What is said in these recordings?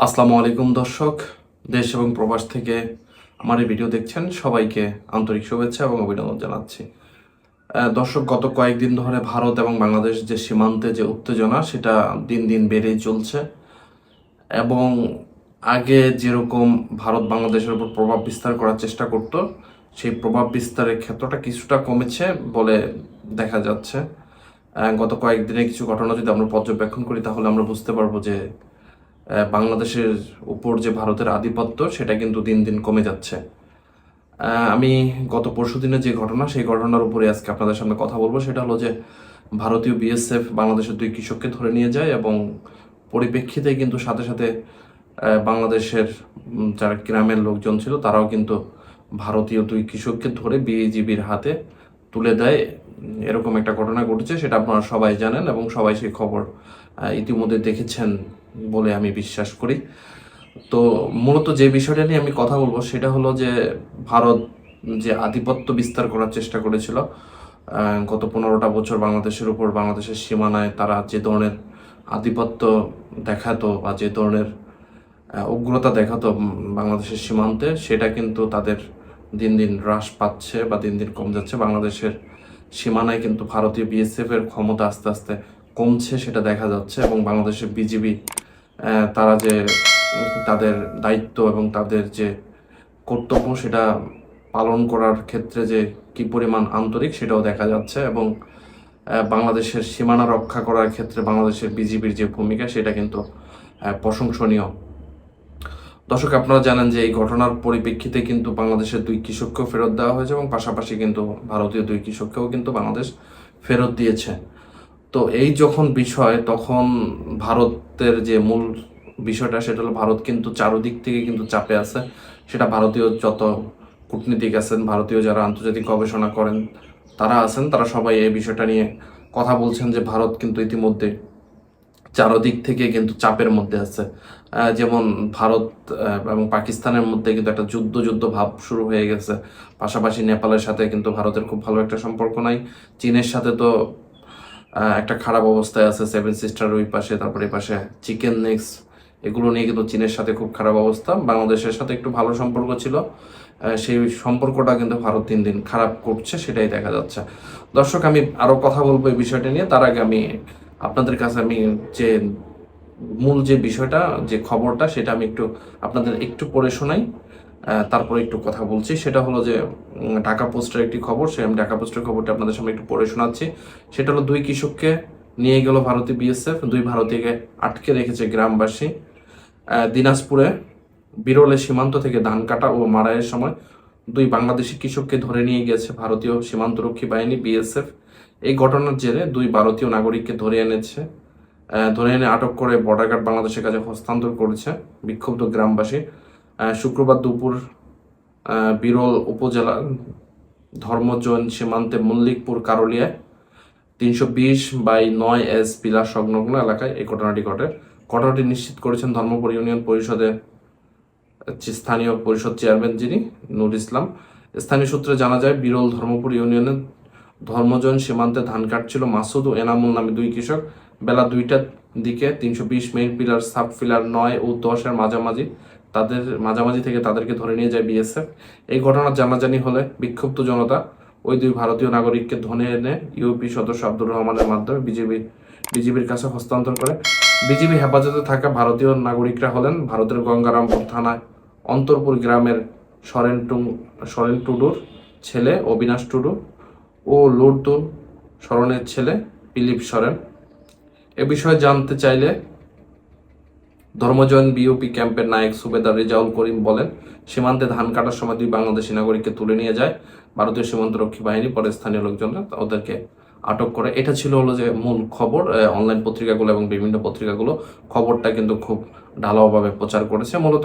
আসসালামু আলাইকুম দর্শক, দেশ এবং প্রবাস থেকে আমার এই ভিডিও দেখছেন সবাইকে আন্তরিক শুভেচ্ছা এবং অভিনন্দন জানাচ্ছি। দর্শক, গত কয়েকদিন ধরে ভারত এবং বাংলাদেশ যে সীমান্তে যে উত্তেজনা সেটা দিন দিন বেড়েই চলছে এবং আগে যেরকম ভারত বাংলাদেশের উপর প্রভাব বিস্তার করার চেষ্টা করত সেই প্রভাব বিস্তারের ক্ষেত্রটা কিছুটা কমেছে বলে দেখা যাচ্ছে। গত কয়েকদিনে কিছু ঘটনা যদি আমরা পর্যবেক্ষণ করি তাহলে আমরা বুঝতে পারবো যে বাংলাদেশের উপর যে ভারতের আধিপত্য সেটা কিন্তু দিন দিন কমে যাচ্ছে। আমি গত পরশুদিনের যে ঘটনা সেই ঘটনার উপরে আজকে আপনাদের সামনে কথা বলবো। সেটা হলো যে ভারতীয় বিএসএফ বাংলাদেশের 2 কৃষককে ধরে নিয়ে যায় এবং পরিপ্রেক্ষিতে কিন্তু সাথে সাথে বাংলাদেশের যারা গ্রামের লোকজন ছিল তারাও কিন্তু ভারতীয় 2 কৃষককে ধরে বিজিবির হাতে তুলে দেয়। এরকম একটা ঘটনা ঘটেছে, সেটা আপনারা সবাই জানেন এবং সবাই সেই খবর ইতিমধ্যে দেখেছেন বলে আমি বিশ্বাস করি। তো মূলত যে বিষয়টা নিয়ে আমি কথা বলবো সেটা হলো যে ভারত যে আধিপত্য বিস্তার করার চেষ্টা করেছিল গত 15টা বছর বাংলাদেশের উপর, বাংলাদেশের সীমানায় তারা যে ধরনের আধিপত্য দেখাতো বা যে ধরনের উগ্রতা দেখাতো বাংলাদেশের সীমান্তে, সেটা কিন্তু তাদের দিন দিন হ্রাস পাচ্ছে বা দিন দিন কম যাচ্ছে। বাংলাদেশের সীমানায় কিন্তু ভারতীয় বিএসএফ এর ক্ষমতা আস্তে আস্তে কমছে সেটা দেখা যাচ্ছে এবং বাংলাদেশের বিজিবি তারা যে তাদের দায়িত্ব এবং তাদের যে কর্তব্য সেটা পালন করার ক্ষেত্রে যে কি পরিমাণ আন্তরিক সেটাও দেখা যাচ্ছে এবং বাংলাদেশের সীমানা রক্ষা করার ক্ষেত্রে বাংলাদেশের বিজিবির যে ভূমিকা সেটা কিন্তু প্রশংসনীয়। দর্শক, আপনারা জানেন যে এই ঘটনার পরিপ্রেক্ষিতে কিন্তু বাংলাদেশের 2 কৃষককেও ফেরত দেওয়া হয়েছে এবং পাশাপাশি কিন্তু ভারতীয় 2 কৃষককেও কিন্তু বাংলাদেশ ফেরত দিয়েছে। তো এই যখন বিষয়, তখন ভারতের যে মূল বিষয়টা সেটা হলো ভারত কিন্তু চারদিক থেকে কিন্তু চাপে আছে। সেটা ভারতীয় যত কূটনীতিক আছেন, ভারতীয় যারা আন্তর্জাতিক গবেষণা করেন তারা আছেন, তারা সবাই এই বিষয়টা নিয়ে কথা বলছেন যে ভারত কিন্তু ইতিমধ্যে চারদিক থেকে কিন্তু চাপের মধ্যে আছে। যেমন ভারত এবং পাকিস্তানের মধ্যে কিন্তু একটা যুদ্ধ ভাব শুরু হয়ে গেছে। পাশাপাশি নেপালের সাথে কিন্তু ভারতের খুব ভালো একটা সম্পর্ক নাই। চীনের সাথে তো একটা খারাপ অবস্থায় আছে, 7 সিস্টার ওই পাশে, তারপরে এই পাশে চিকেন নেক্স, এগুলো নিয়ে কিন্তু চীনের সাথে খুব খারাপ অবস্থা। বাংলাদেশের সাথে একটু ভালো সম্পর্ক ছিল, সেই সম্পর্কটা কিন্তু ভারত দিন দিন খারাপ করছে, সেটাই দেখা যাচ্ছে। দর্শক, আমি আরও কথা বলবো এই বিষয়টা নিয়ে। তার আগে আমি আপনাদের কাছে যে মূল যে বিষয়টা, যে খবরটা, সেটা আমি আপনাদের একটু পড়ে শোনাই, তারপরে একটু কথা বলছি। সেটা হলো যে ঢাকা পোস্টের একটি খবর, আমি ঢাকা পোস্টের খবরটা আপনাদের সামনে একটু পড়ে শোনাচ্ছি। সেটা হলো 2 কৃষককে নিয়ে গেল ভারতীয় বিএসএফ, 2 ভারতীয়কে আটকে রেখেছে গ্রামবাসী। দিনাজপুরে বিরলে সীমান্ত থেকে ধান কাটা ও মাড়াইয়ের সময় 2 বাংলাদেশি কৃষককে ধরে নিয়ে গেছে ভারতীয় সীমান্তরক্ষী বাহিনী বিএসএফ। এই ঘটনার জেরে 2 ভারতীয় নাগরিককে ধরে এনে আটক করে বর্ডার গার্ড বাংলাদেশের কাছে হস্তান্তর করেছে বিক্ষুব্ধ গ্রামবাসী। শুক্রবার দুপুর বিরল উপজেলার ধর্মজৈন সীমান্তে মল্লিকপুর কারুলিয়ায় 320/9 পিলার সংলগ্ন এলাকায় এই ঘটনাটি ঘটে। ঘটনাটি নিশ্চিত করেছেন ধর্মপুর ইউনিয়ন পরিষদের স্থানীয় পরিষদ চেয়ারম্যান যিনি নূর ইসলাম। স্থানীয় সূত্রে জানা যায়, বিরল ধর্মপুর ইউনিয়নের ধর্মজৈন সীমান্তে ধান কাটছিল মাসুদ ও এনামুল নামে 2 কৃষক। বেলা 2টার দিকে 320 মেইন পিলার, সাব পিলার 9 ও 10 এর মাঝামাঝি থেকে তাদেরকে ধরে নিয়ে যায় বিএসএফ। এই ঘটনার জানাজানি হলে বিক্ষুব্ধ জনতা ওই 2 ভারতীয় নাগরিককে ধরে এনে ইউপি সদস্য আব্দুর রহমানের মাধ্যমে বিজিবির কাছে হস্তান্তর করে। বিজিবি হেফাজতে থাকা ভারতীয় নাগরিকরা হলেন ভারতের গঙ্গারামপুর থানায় অন্তরপুর গ্রামের সরেন টুডুর ছেলে অবিনাশ টুডু ও লুরদুন সরণের ছেলে পিলিপ সরেন। এ বিষয়ে জানতে চাইলে ধর্মজৈন বিওপি ক্যাম্পের নায়ক সুবেদার রেজাউল করিম বলেন, সীমান্তে ধান কাটার সময় 2 বাংলাদেশি নাগরিককে তুলে নিয়ে যায় ভারতীয় সীমান্তরক্ষী বাহিনী। পরে স্থানীয় লোকজনরা ওদেরকে আটক করে। এটা ছিল হলো যে মূল খবর। অনলাইন পত্রিকাগুলো এবং বিভিন্ন পত্রিকাগুলো খবরটা কিন্তু খুব ঢালাওভাবে প্রচার করেছে। মূলত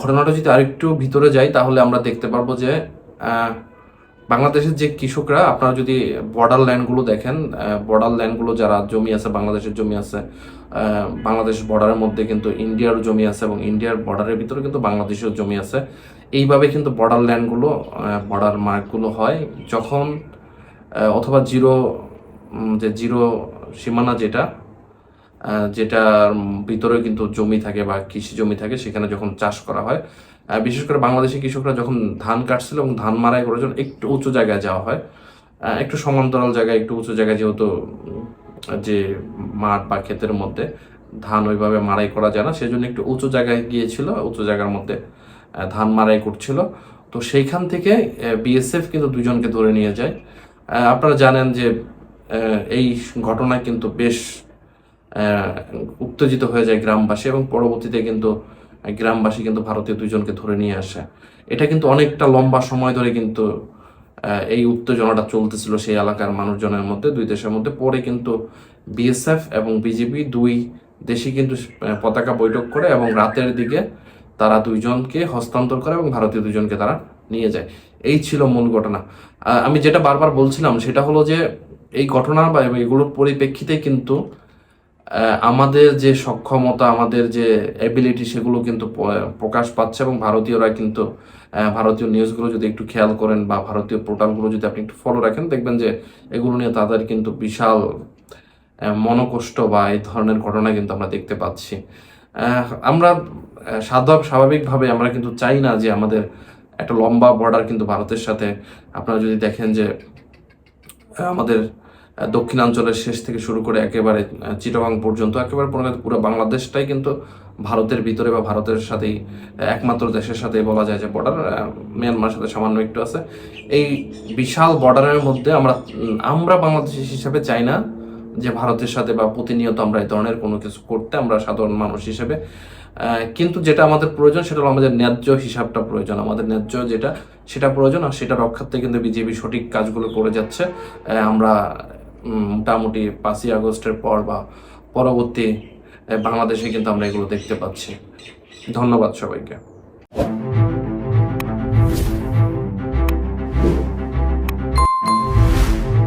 ঘটনাটা যদি আরেকটু ভিতরে যাই তাহলে আমরা দেখতে পারবো যে বাংলাদেশের যে কৃষকরা, আপনারা যদি বর্ডার ল্যান্ডগুলো দেখেন, বর্ডার ল্যান্ডগুলো যারা জমি আছে, বাংলাদেশের জমি আছে, বাংলাদেশ বর্ডারের মধ্যে কিন্তু ইন্ডিয়ার জমি আছে এবং ইন্ডিয়ার বর্ডারের ভিতরে কিন্তু বাংলাদেশের জমি আছে। এইভাবে কিন্তু বর্ডার ল্যান্ডগুলো, বর্ডার মার্কগুলো হয় যখন অথবা জিরো সীমানা যেটা যেটার ভিতরে কিন্তু জমি থাকে বা কৃষি জমি থাকে, সেখানে যখন চাষ করা হয়, বিশেষ করে বাংলাদেশি কৃষকরা যখন ধান কাটছিল এবং ধান মাড়াই করার জন্য একটু উঁচু জায়গায় যাওয়া হয়, একটু সমান্তরাল জায়গায়, একটু উঁচু জায়গায়, যেহেতু যে মাঠ বা ক্ষেতের মধ্যে ধান ওইভাবে মাড়াই করা যায় না, সেজন্য একটু উঁচু জায়গায় গিয়েছিল, উঁচু জায়গার মধ্যে ধান মাড়াই করছিল। তো সেইখান থেকে বিএসএফ কিন্তু দুজনকে ধরে নিয়ে যায়। আপনারা জানেন যে এই ঘটনায় কিন্তু বেশ উত্তেজিত হয়ে যায় গ্রামবাসী, এবং পরবর্তীতে কিন্তু গ্রামবাসী কিন্তু ভারতীয় দুজনকে ধরে নিয়ে আসে। এটা কিন্তু অনেকটা লম্বা সময় ধরে কিন্তু এই উত্তেজনাটা চলতেছিল সেই এলাকার মানুষজনের মধ্যে, দুই দেশের মধ্যে। পরে কিন্তু বিএসএফ এবং বিজেপি দুই দেশই কিন্তু পতাকা বৈঠক করে এবং রাতের দিকে তারা দুইজনকে হস্তান্তর করে এবং ভারতীয় দুইজনকে তারা নিয়ে যায়। এই ছিল মূল ঘটনা। আমি যেটা বারবার বলছিলাম সেটা হলো যে এই ঘটনা বা এগুলোর পরিপ্রেক্ষিতে কিন্তু আমাদের যে সক্ষমতা, আমাদের যে এবিলিটি, সেগুলো কিন্তু প্রকাশ পাচ্ছে। এবং ভারতীয়রা কিন্তু ভারতীয় নিউজগুলো যদি একটু খেয়াল করেন বা ভারতীয় পোর্টালগুলো যদি আপনি একটু ফলো রাখেন, দেখবেন যে এগুলো নিয়ে তাদের কিন্তু বিশাল মনোকষ্ট বা এই ধরনের ঘটনা কিন্তু আমরা দেখতে পাচ্ছি। আমরা স্বাভাবিকভাবে আমরা কিন্তু চাই না যে আমাদের একটা লম্বা বর্ডার কিন্তু ভারতের সাথে। আপনারা যদি দেখেন যে আমাদের দক্ষিণাঞ্চলের শেষ থেকে শুরু করে একেবারে চিটাগাং পর্যন্ত একেবারে পুরো বাংলাদেশটাই কিন্তু ভারতের ভিতরে বা ভারতের সাথেই একমাত্র দেশের সাথে বলা যায় যে বর্ডার, মিয়ানমারের সাথে সামান্য একটু আছে। এই বিশাল বর্ডারের মধ্যে আমরা বাংলাদেশ হিসাবে চাই না যে ভারতের সাথে বা প্রতিনিয়ত আমরা এই ধরনের কোনো কিছু করতে, আমরা সাধারণ মানুষ হিসেবে। কিন্তু যেটা আমাদের প্রয়োজন সেটা হলো আমাদের ন্যায্য হিসাবটা প্রয়োজন, আমাদের ন্যায্য যেটা সেটা প্রয়োজন, আর সেটা রক্ষার্থে কিন্তু বিজেপি সঠিক কাজগুলো করে যাচ্ছে। আমরা মোটামুটি 5ই আগস্টের পর বা পরবর্তী বাংলাদেশে কিন্তু আমরা এগুলো দেখতে পাচ্ছি। ধন্যবাদ সবাইকে।